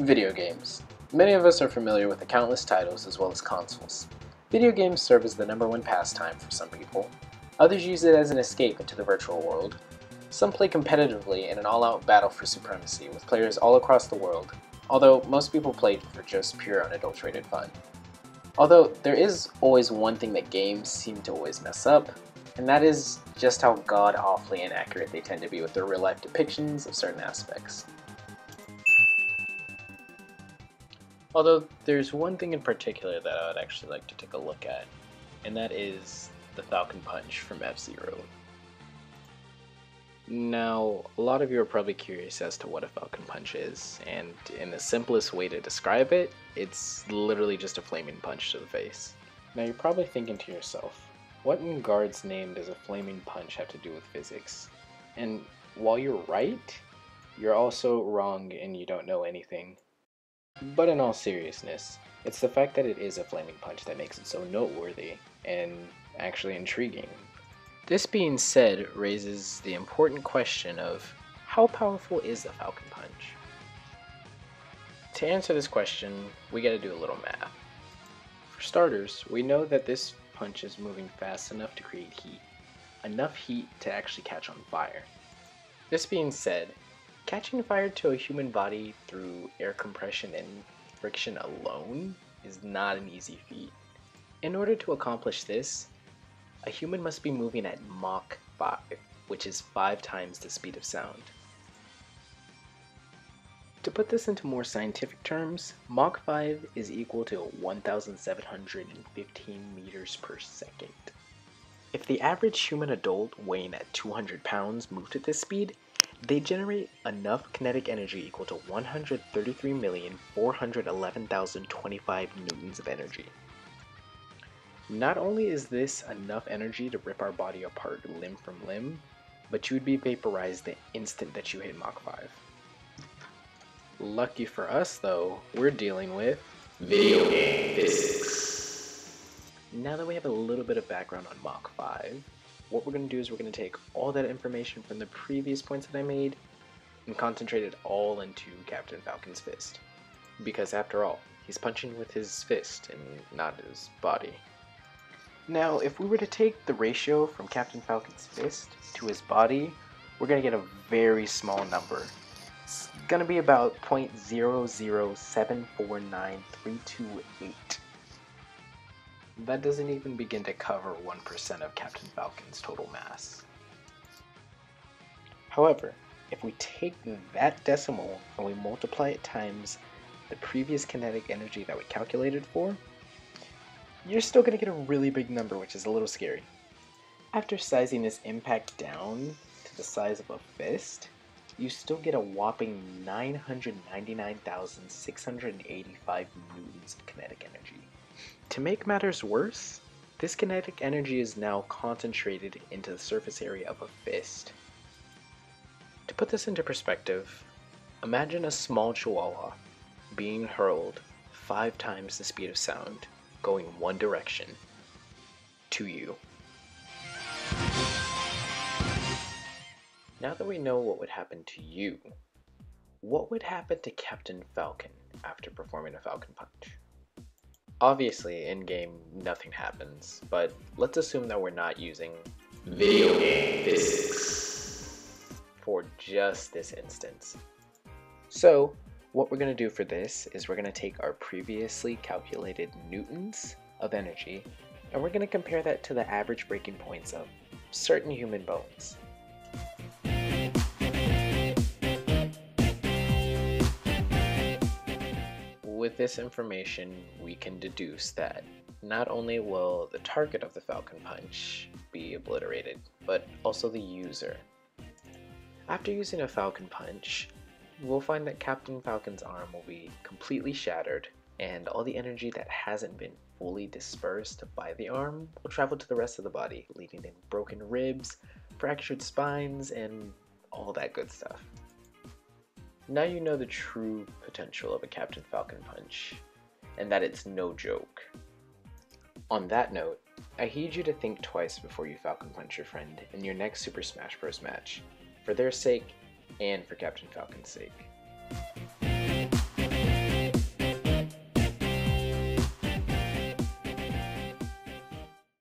Video games. Many of us are familiar with the countless titles as well as consoles. Video games serve as the #1 pastime for some people. Others use it as an escape into the virtual world. Some play competitively in an all-out battle for supremacy with players all across the world, although most people play for just pure unadulterated fun. Although there is always one thing that games seem to always mess up, and that is just how god-awfully inaccurate they tend to be with their real-life depictions of certain aspects. Although there's one thing in particular that I would actually like to take a look at, and that is the Falcon Punch from F-Zero. Now, a lot of you are probably curious as to what a Falcon Punch is, and in the simplest way to describe it, it's literally just a flaming punch to the face. Now you're probably thinking to yourself, what in God's name does a flaming punch have to do with physics? And while you're right, you're also wrong and you don't know anything. But in all seriousness, it's the fact that it is a flaming punch that makes it so noteworthy and actually intriguing. This being said raises the important question of how powerful is the Falcon Punch? To answer this question, we gotta do a little math. For starters, we know that this punch is moving fast enough to create heat, enough heat to actually catch on fire. This being said, catching fire to a human body through air compression and friction alone is not an easy feat. In order to accomplish this, a human must be moving at Mach 5, which is 5 times the speed of sound. To put this into more scientific terms, Mach 5 is equal to 1,715 meters per second. If the average human adult weighing at 200 pounds moved at this speed, they generate enough kinetic energy equal to 133,411,025 newtons of energy. Not only is this enough energy to rip our body apart limb from limb, but you would be vaporized the instant that you hit Mach 5. Lucky for us though, we're dealing with video game physics. Now that we have a little bit of background on Mach 5, what we're going to do is we're going to take all that information from the previous points that I made and concentrate it all into Captain Falcon's fist. Because after all, he's punching with his fist and not his body. Now, if we were to take the ratio from Captain Falcon's fist to his body, we're going to get a very small number. It's going to be about 0.00749,328. That doesn't even begin to cover 1% of Captain Falcon's total mass. However, if we take that decimal and we multiply it times the previous kinetic energy that we calculated for, you're still going to get a really big number, which is a little scary. After sizing this impact down to the size of a fist, you still get a whopping 999,685 newtons of kinetic energy. To make matters worse, this kinetic energy is now concentrated into the surface area of a fist. To put this into perspective, imagine a small chihuahua being hurled 5 times the speed of sound, going one direction, to you. Now that we know what would happen to you, what would happen to Captain Falcon after performing a Falcon Punch? Obviously, in-game, nothing happens, but let's assume that we're not using video game physics for just this instance. So, what we're going to do for this is we're going to take our previously calculated newtons of energy, and we're going to compare that to the average breaking points of certain human bones. With this information, we can deduce that not only will the target of the Falcon Punch be obliterated, but also the user. After using a Falcon Punch, we'll find that Captain Falcon's arm will be completely shattered, and all the energy that hasn't been fully dispersed by the arm will travel to the rest of the body, leaving in broken ribs, fractured spines, and all that good stuff. Now you know the true potential of a Captain Falcon Punch, and that it's no joke. On that note, I need you to think twice before you Falcon Punch your friend in your next Super Smash Bros. Match, for their sake and for Captain Falcon's sake.